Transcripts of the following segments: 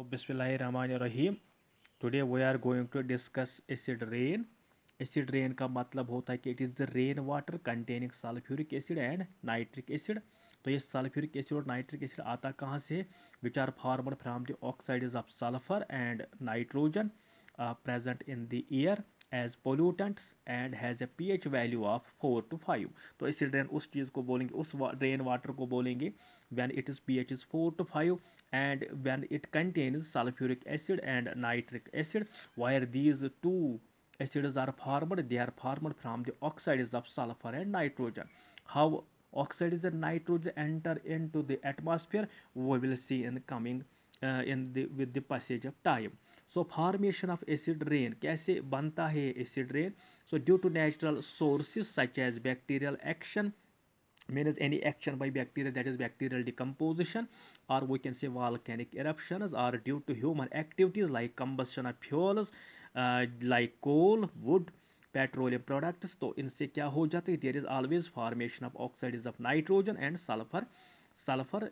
बिस्मिल्लाहिर्रहमानिर्रहीम। Today we are going to discuss acid rain. Acid rain का मतलब होता है कि it is the rain water containing sulphuric acid and nitric acid. तो ये सल्फ्यूरिक एसिड और नाइट्रिक एसिड आता कहाँ से? Which are formed from the oxides of sulphur and nitrogen present in the air as pollutants and has a pH value of 4 to 5। तो acid rain उस चीज़ को बोलेंगे, उस रेन वाटर को बोलेंगे when it is pH is 4 to 5 and when it contains sulfuric acid and nitric acid. Where these two acids are formed, they are formed from the oxides of sulfur and nitrogen. How oxides and nitrogen enter into the atmosphere, we will see in coming with the passage of time. So formation of acid rain, कैसे बनता है acid rain? So due to natural sources such as bacterial action, means any action by bacteria, that is bacterial decomposition, or we can say volcanic eruptions, or due to human activities like combustion of fuels like coal, wood, petroleum products. तो इनसे क्या हो जाता है? There is always formation of oxides of nitrogen and sulfur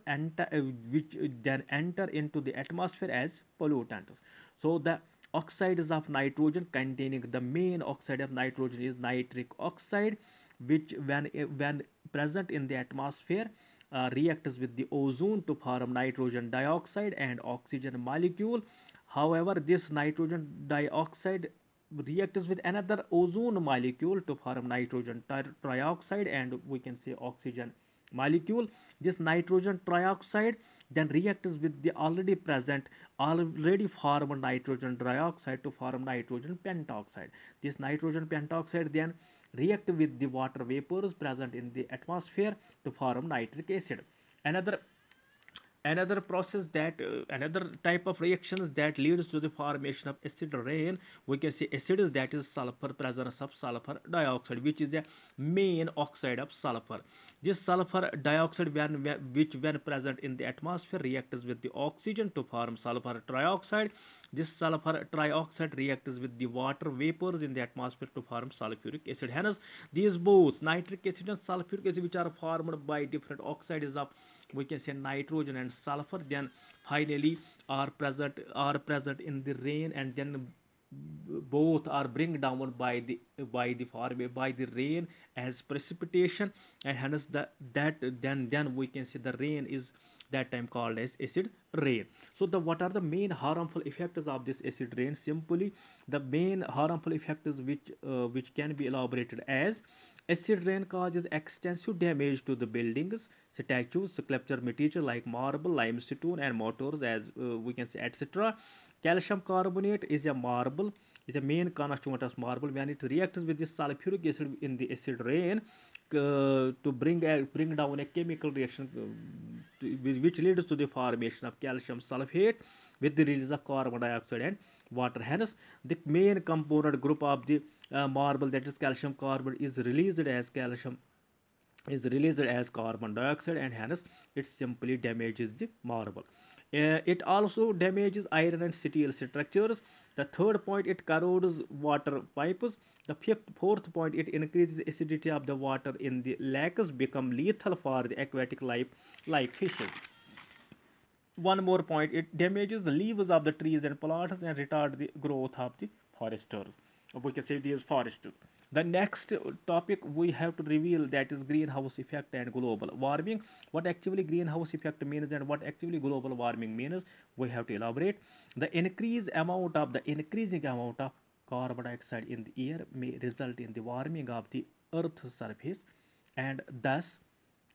enter, which then enter into the atmosphere as pollutants. So the oxides of nitrogen, containing the main oxide of nitrogen is nitric oxide, which when present in the atmosphere reacts with the ozone to form nitrogen dioxide and oxygen molecule. However, this nitrogen dioxide reacts with another ozone molecule to form nitrogen trioxide and we can say oxygen molecule. This nitrogen trioxide then reacts with the already formed nitrogen dioxide to form nitrogen pentoxide. This nitrogen pentoxide then react with the water vapors present in the atmosphere to form nitric acid. Another process that another type of reactions that leads to the formation of acid rain, we can say acids, that is sulfur, presence of sulfur dioxide, which is a main oxide of sulfur. This sulfur dioxide, which when present in the atmosphere reacts with the oxygen to form sulfur trioxide. This sulfur trioxide reacts with the water vapors in the atmosphere to form sulfuric acid. Hence these both nitric acid and sulfuric acid, which are formed by different oxides of, we can say, nitrogen and sulfur, then finally are present in the rain, and then both are bring down by the rain as precipitation, and hence then we can say the rain is that time called as acid rain. So the what are the main harmful effects of this acid rain? Simply, the main harmful effects which can be elaborated as: acid rain causes extensive damage to the buildings, statues, sculpture material like marble, limestone, and mortars, as we can say, etc. Calcium carbonate is a marble, is a main constituent of marble. When it reacts with the sulfuric acid in the acid rain, to bring down a chemical reaction which leads to the formation of calcium sulfate with the release of carbon dioxide and water. Hence, the main component group of the marble, that is calcium carbonate, is released as carbon dioxide, and hence it simply damages the marble. It also damages iron and steel structures. The third point, it corrodes water pipes. The fourth point, it increases acidity of the water in the lakes, become lethal for the aquatic life like fishes. One more point, it damages the leaves of the trees and plants and retard the growth of the foresters. We can say these forests. The next topic we have to reveal, that is greenhouse effect and global warming. What actually greenhouse effect means and what actually global warming means, we have to elaborate. The increasing amount of carbon dioxide in the air may result in the warming of the earth's surface, and thus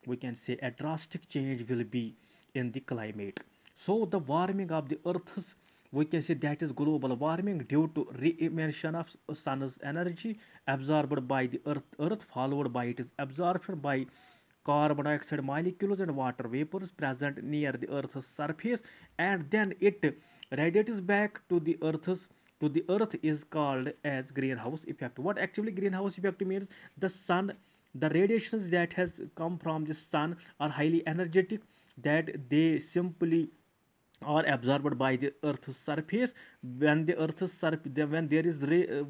we can say a drastic change will be in the climate. So the warming of the earth's, we can say, that is global warming due to re-emission of sun's energy absorbed by the earth, followed by its absorption by carbon dioxide molecules and water vapors present near the earth's surface, and then it radiates back to the earth is called as greenhouse effect. What actually greenhouse effect means? The radiations that has come from the sun are highly energetic, that they simply are absorbed by the earth's surface. When the earth's surface, when there is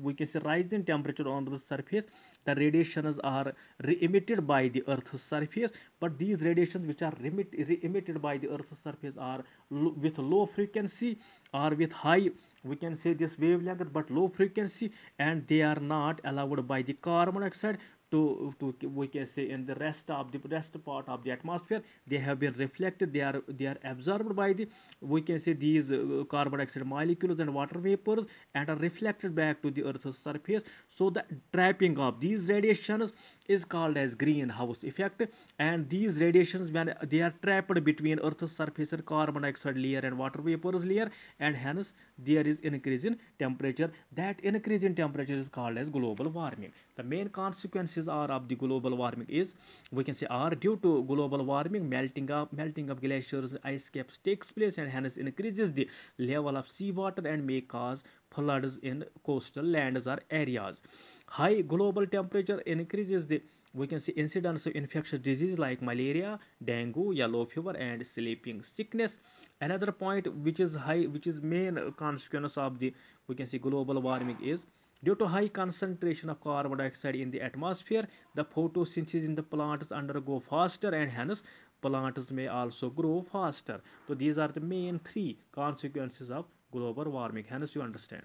we can say rise in temperature on the surface, the radiations are emitted by the earth's surface. But these radiations which are emitted by the earth's surface are with low frequency or with high, we can say this wavelength, but low frequency, and they are not allowed by the carbon dioxide to we can say in the rest part of the atmosphere. They have been reflected, they are absorbed by the, we can say, these carbon dioxide molecules and water vapors, and are reflected back to the earth's surface. So the trapping of these radiations is called as greenhouse effect. And these radiations, when they are trapped between earth's surface and carbon dioxide layer and water vapors layer, and hence there is increase in temperature. That increase in temperature is called as global warming. The main consequences are of the global warming is, we can say, are due to global warming, melting of glaciers, ice caps takes place, and hence increases the level of seawater and may cause floods in coastal lands or areas. High global temperature increases the, we can say, incidence of infectious disease like malaria, dengue, yellow fever, and sleeping sickness. Another point which is high, which is main consequence of the, we can say, global warming is, due to high concentration of carbon dioxide in the atmosphere, the photosynthesis in the plants undergo faster, and hence plants may also grow faster. So these are the main three consequences of global warming. Hence you understand.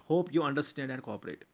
Hope you understand and cooperate.